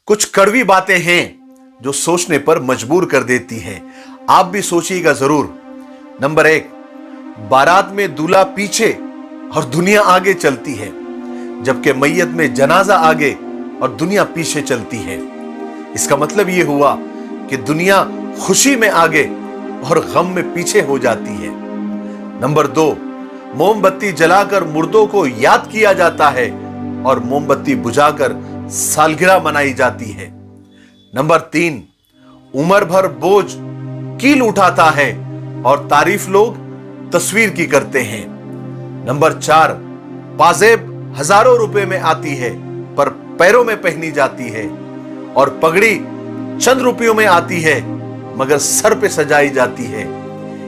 कुछ कड़वी बातें हैं जो सोचने पर मजबूर कर देती हैं। आप भी सोचिएगा जरूर। नंबर 1, बारात में दूल्हा पीछे और दुनिया आगे चलती है, जबकि मैयत में जनाजा आगे और दुनिया पीछे चलती है। इसका मतलब यह हुआ कि दुनिया खुशी में आगे और गम में पीछे हो जाती है। नंबर 2, मोमबत्ती जलाकर मुर्दों को याद किया जाता है और मोमबत्ती बुझाकर सालगिरह मनाई जाती है। नंबर 3, उम्र भर बोझ कील उठाता है और तारीफ लोग तस्वीर की करते हैं। नंबर 4, पाजेब हजारों रुपए में आती है पर पैरों में पहनी जाती है, और पगड़ी चंद रुपयों में आती है मगर सर पे सजाई जाती है।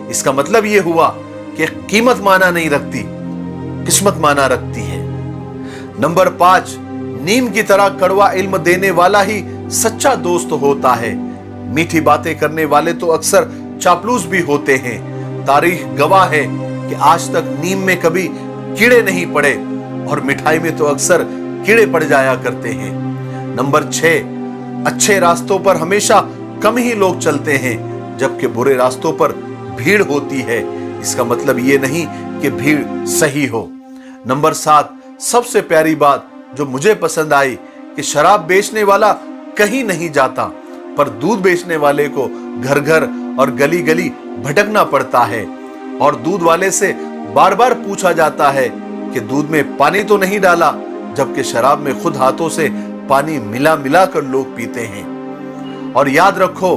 इसका मतलब यह हुआ कि कीमत माना नहीं रखती, किस्मत माना रखती है। नंबर 5, नीम की तरह कड़वा इल्म देने वाला ही सच्चा दोस्त होता है। मीठी बातें करने वाले तो अक्सर चापलूस भी होते हैं। तारीख गवाह है कि आज तक नीम में कभी कीड़े नहीं पड़े और मिठाई में तो अक्सर कीड़े पड़ जाया करते हैं। नंबर 6, अच्छे रास्तों पर हमेशा कम ही लोग चलते हैं, जबकि बुरे रास्तों पर भीड़ होती है। इसका मतलब ये नहीं कि भीड़ सही हो। नंबर 7, सबसे प्यारी बात जो मुझे पसंद आई कि शराब बेचने वाला कहीं नहीं जाता, पर दूध बेचने वाले को घर घर और गली गली भटकना पड़ता है, और दूध वाले से बार बार पूछा जाता है कि दूध में पानी तो नहीं डाला, जबकि शराब में खुद हाथों से पानी मिला मिला कर लोग पीते हैं। और याद रखो,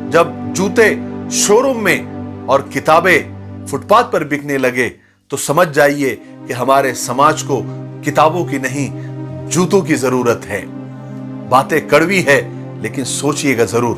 जब जूते शोरूम में और किताबें फुटपाथ पर बिकने लगे तो समझ जाइए कि हमारे समाज को किताबों की नहीं, जूतों की जरूरत है। बातें कड़वी है लेकिन सोचिएगा जरूर।